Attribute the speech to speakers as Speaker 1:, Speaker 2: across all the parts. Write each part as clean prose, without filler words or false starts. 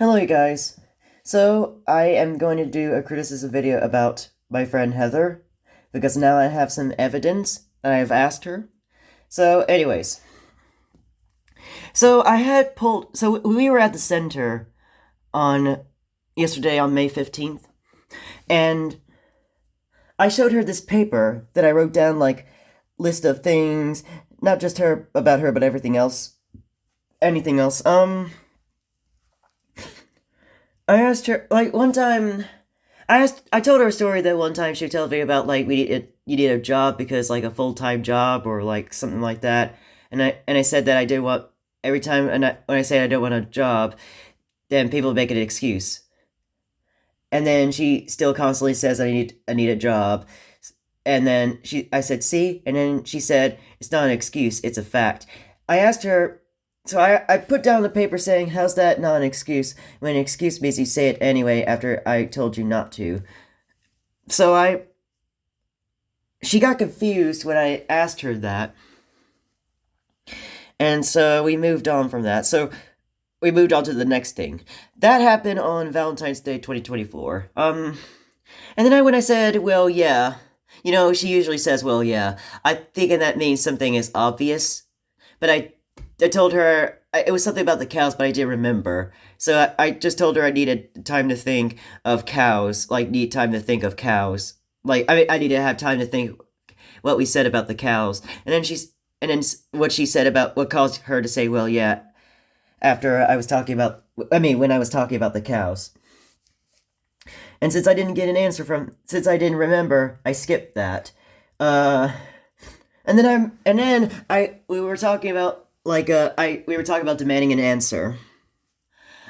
Speaker 1: Hello, you guys. So, I am going to do a criticism video about my friend Heather because now I have some evidence and I have asked her. So, anyways, we were at the center on yesterday on May 15th, and I showed her this paper that I wrote down, like, list of things, not just her, about her, but everything else, anything else. I asked her, like, one time. I told her a story that one time she told me about, like, you need a job because, like, a full-time job or like something like that, and I said that I did want every time, when I say I don't want a job, then people make an excuse, and then she still constantly says I need a job, and then I said, see, and then she said it's not an excuse, it's a fact. I asked her, so I put down the paper saying, how's that not an excuse when an excuse means you say it anyway after I told you not to. So she got confused when I asked her that. And so we moved on from that. So we moved on to the next thing. That happened on Valentine's Day 2024. And then when I said, well, yeah, she usually says, well, yeah. I think that means something is obvious. But I told her, it was something about the cows, but I didn't remember. So I just told her I needed time to think of cows, like, need time to think of cows. Like, I need to have time to think what we said about the cows. And then what she said about what caused her to say, well, yeah, after I was talking about, when I was talking about the cows. And since I didn't get an answer since I didn't remember, I skipped that. We were talking about, we were talking about demanding an answer.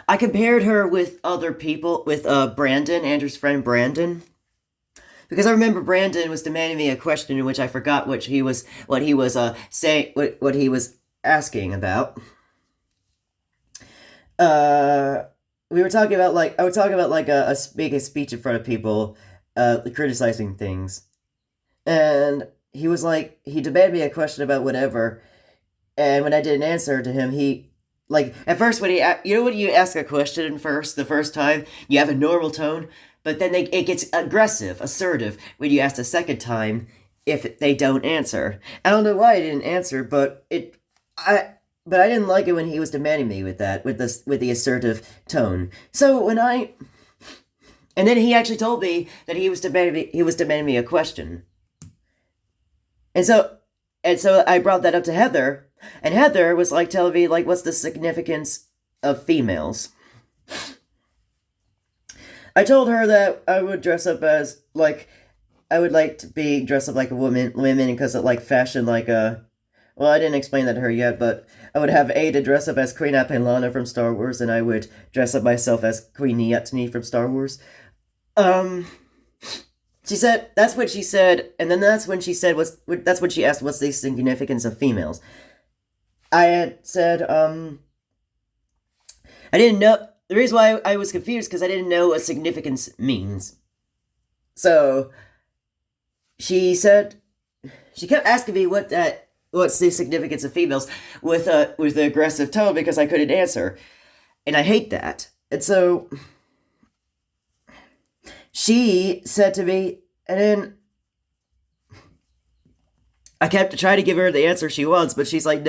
Speaker 1: I compared her with other people, with Brandon, Andrew's friend Brandon, because I remember Brandon was demanding me a question in which I forgot what he was saying, what he was asking about. We were talking about, like, I was talking about, like, making a speech in front of people, criticizing things, and he demanded me a question about whatever, and when I didn't answer to him, like, at first when when you ask a question first, the first time, you have a normal tone, but then it gets aggressive, assertive, when you ask the second time if they don't answer. I don't know why I didn't answer, but I didn't like it when he was demanding me with that, with the assertive tone. And then he actually told me that he was demanding me a question. And so I brought that up to Heather, and Heather was, like, telling me, like, what's the significance of females. I told her that I would dress up as, like, I would like to be dressed up like a women because of, like, fashion, like, well, I didn't explain that to her yet, but I would have Ada dress up as Queen Apollonia from Star Wars, and I would dress up myself as Queen Niutini from Star Wars. She said, that's what she said, and then that's when she said, that's when she asked, what's the significance of females? I had said, I didn't know, the reason why I was confused, because I didn't know what significance means. So, she kept asking me what's the significance of females with the aggressive tone because I couldn't answer. And I hate that. And so she said to me, and then I kept trying to give her the answer she wants, but she's like,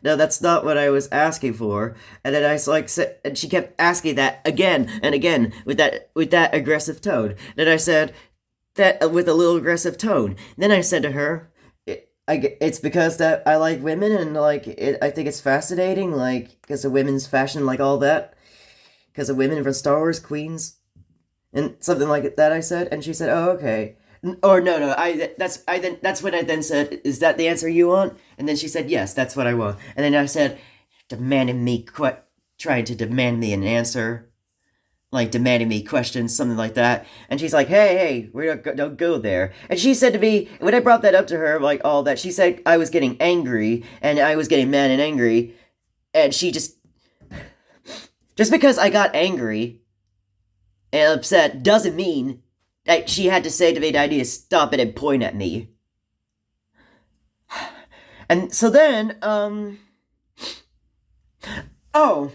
Speaker 1: no, that's not what I was asking for. And then and she kept asking that again and again with that aggressive tone. Then I said that with a little aggressive tone. Then I said to her, it's because that I like women, and, like, I think it's fascinating, like, because of women's fashion, like, all that, because of women from Star Wars, queens, and something like that. I said, and she said, "Oh, okay." Or no, that's when I then said, "Is that the answer you want?" And then she said, "Yes, that's what I want." And then I said, trying to demand me an answer, like, demanding me questions, something like that. And she's like, hey, don't go there. And she said to me, when I brought that up to her, like, all that, she said I was getting angry, and I was getting mad and angry, and she just because I got angry and upset doesn't mean that she had to say to me that I need to stop it and point at me. And so then, oh,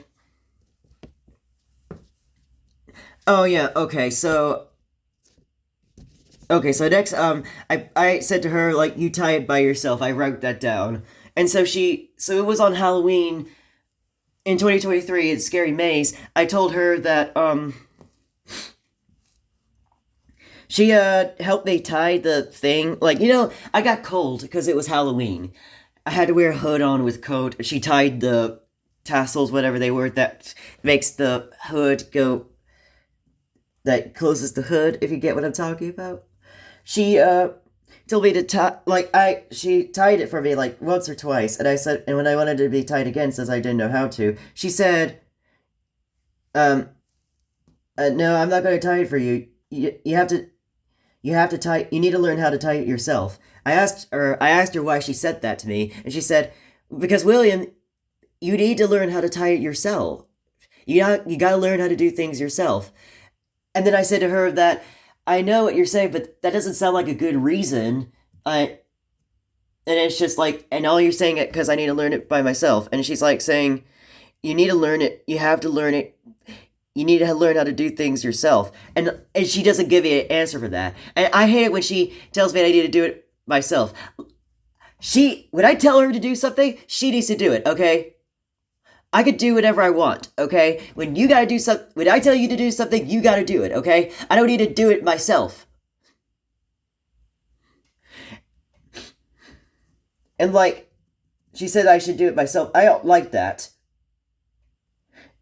Speaker 1: Oh yeah, okay, so next, I said to her, like, you tie it by yourself. I wrote that down. And so it was on Halloween in 2023 at Scary Maze. I told her that, she, helped me tie the thing. Like, I got cold because it was Halloween. I had to wear a hood on with coat. She tied the tassels, whatever they were, that makes the hood go, that closes the hood, if you get what I'm talking about. She told me to tie, she tied it for me like once or twice, and I said, and when I wanted it to be tied again, since I didn't know how to, she said, um, no, I'm not going to tie it for you. You have to tie. You need to learn how to tie it yourself. I asked her why she said that to me, and she said, because William, you need to learn how to tie it yourself. You gotta learn how to do things yourself. And then I said to her that I know what you're saying, but that doesn't sound like a good reason. I and it's just like, and all you're saying it because I need to learn it by myself. And she's like saying, you need to learn it. You have to learn it. You need to learn how to do things yourself. And she doesn't give me an answer for that. And I hate it when she tells me I need to do it myself. When I tell her to do something, she needs to do it, okay? I could do whatever I want, okay? When I tell you to do something, you gotta do it, okay? I don't need to do it myself. And like, she said I should do it myself. I don't like that.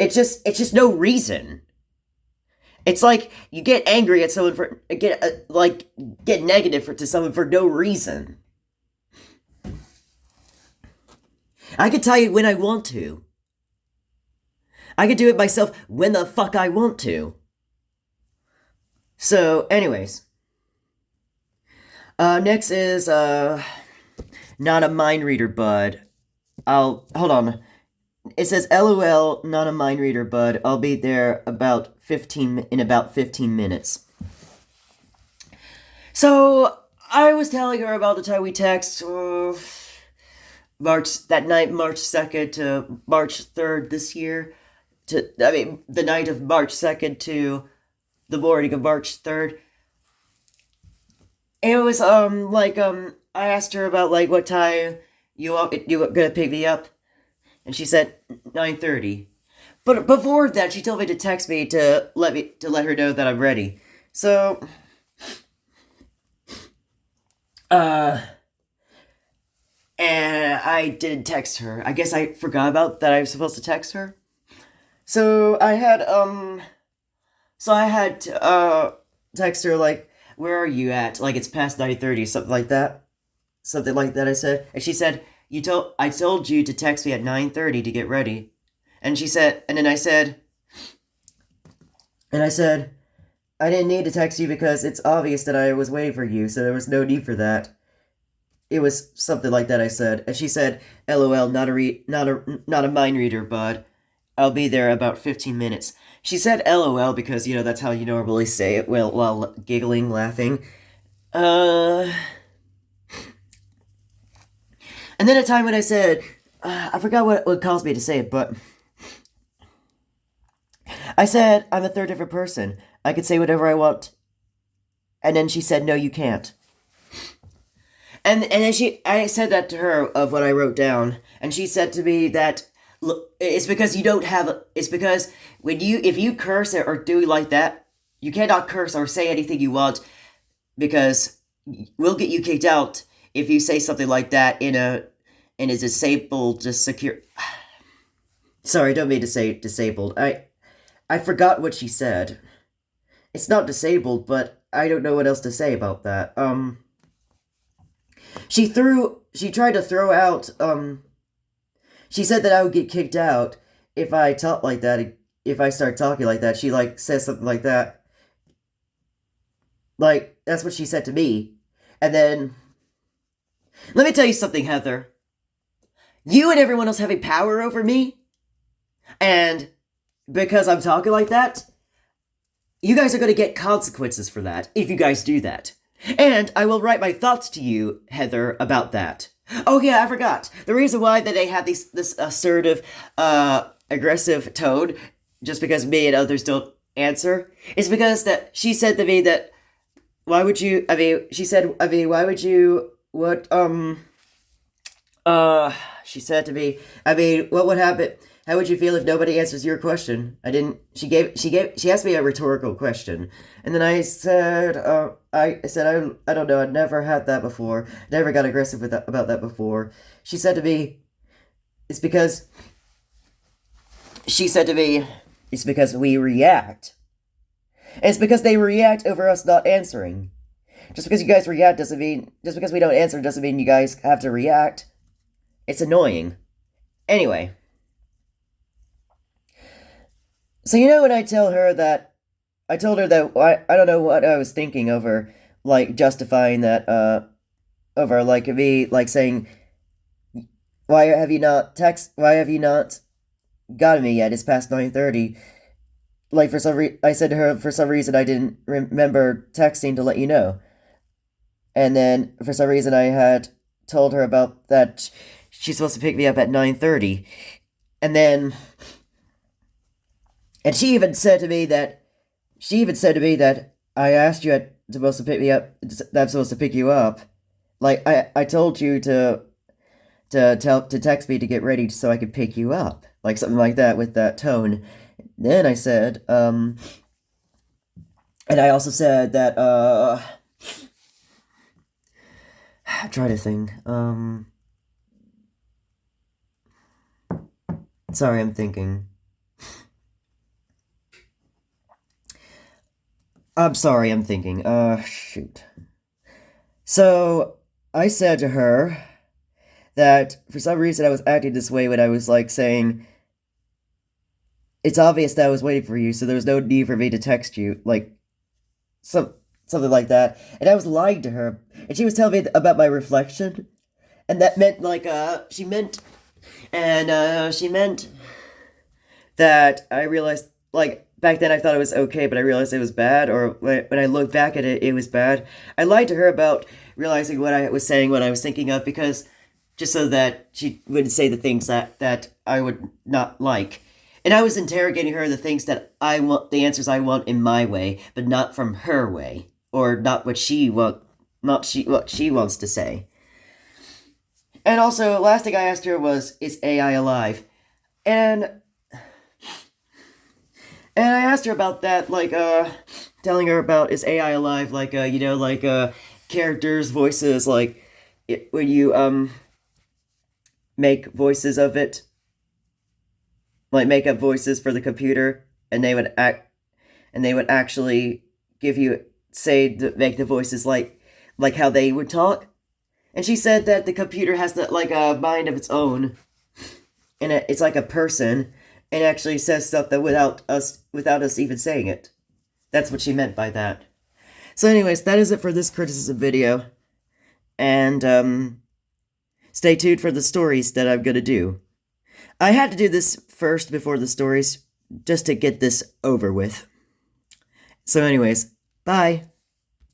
Speaker 1: It's just no reason. It's like you get angry at someone get negative to someone for no reason. I could tell you when I want to. I could do it myself when the fuck I want to. So, anyways. Next is, not a mind reader, bud. Hold on. It says, LOL, not a mind reader, bud. I'll be there in about 15 minutes. So, I was telling her about the time we text, March 2nd to March 3rd this year. The night of March 2nd to the morning of March 3rd. It was, I asked her about, like, what time you were gonna pick me up. And she said 9:30. But before that, she told me to text me to let her know that I'm ready. So, and I didn't text her. I guess I forgot about that I was supposed to text her. So I had to text her, like, where are you at? Like, it's past 9:30, something like that. Something like that, I said. And she said, I told you to text me at 9:30 to get ready. And she said, and then I said, I didn't need to text you because it's obvious that I was waiting for you, so there was no need for that. It was something like that, I said. And she said, LOL, not a mind reader, bud. I'll be there about 15 minutes. She said LOL because, that's how you normally say it while giggling, laughing. And then a time when I said, I forgot what caused me to say it, but I said, I'm a third different person. I could say whatever I want. And then she said, no, you can't. And then I said that to her of what I wrote down, and she said to me that, look, it's because if you curse or do like that, you cannot curse or say anything you want, because we'll get you kicked out if you say something like that in a disabled, just secure. Sorry, don't mean to say disabled. I forgot what she said. It's not disabled, but I don't know what else to say about that. She tried to throw out, she said that I would get kicked out if I talk like that, if I start talking like that. She, says something like that. That's what she said to me. And then, let me tell you something, Heather. You and everyone else having power over me, and because I'm talking like that, you guys are going to get consequences for that, if you guys do that. And I will write my thoughts to you, Heather, about that. Oh yeah, I forgot. The reason why that they have this assertive, aggressive tone, just because me and others don't answer is because that she said to me that why would you she said why would you what she said to me what would happen, how would you feel if nobody answers your question? I didn't she asked me a rhetorical question, and then I said I don't know, I'd never had that before, never got aggressive about that before. She said to me it's because she said to me it's because we react. And it's because they react over us not answering. Just because you guys react doesn't mean, just because we don't answer doesn't mean you guys have to react. It's annoying. Anyway. So when I told her that I don't know what I was thinking over, like, justifying that, over, like, me, like, saying, why have you not gotten me yet? It's past 9:30. Like, I said to her, for some reason, I didn't remember texting to let you know. And then, for some reason, I had told her about that she's supposed to pick me up at 9:30. And then, and she even said to me that I asked you supposed to pick me up, that I'm supposed to pick you up. Like, I told you to text me to get ready so I could pick you up. Like, something like that with that tone. Then I said, and I also said that, I'm trying to think, sorry, I'm thinking. I'm sorry, I'm thinking, shoot. So, I said to her that for some reason I was acting this way when I was, like, saying, it's obvious that I was waiting for you, so there was no need for me to text you, like, something like that. And I was lying to her, and she was telling me about my reflection, and that meant, like, she meant that I realized, like, back then I thought it was okay, but I realized it was bad, or when I look back at it, it was bad. I lied to her about realizing what I was saying, what I was thinking of, because, just so that she wouldn't say the things that I would not like. And I was interrogating her the things that I want, the answers I want in my way, but not from her way, or not what what she wants to say. And also, last thing I asked her was, is AI alive? And I asked her about that, like, telling her about, is AI alive, like, characters, voices, like, when you, make voices of it, like, make up voices for the computer, and they would actually give you, make the voices like how they would talk. And she said that the computer has like a mind of its own, and it's like a person, and actually says stuff that without us even saying it. That's what she meant by that. So anyways, that is it for this criticism video, and stay tuned for the stories that I'm gonna do. I had to do this first before the stories, just to get this over with. So anyways, bye!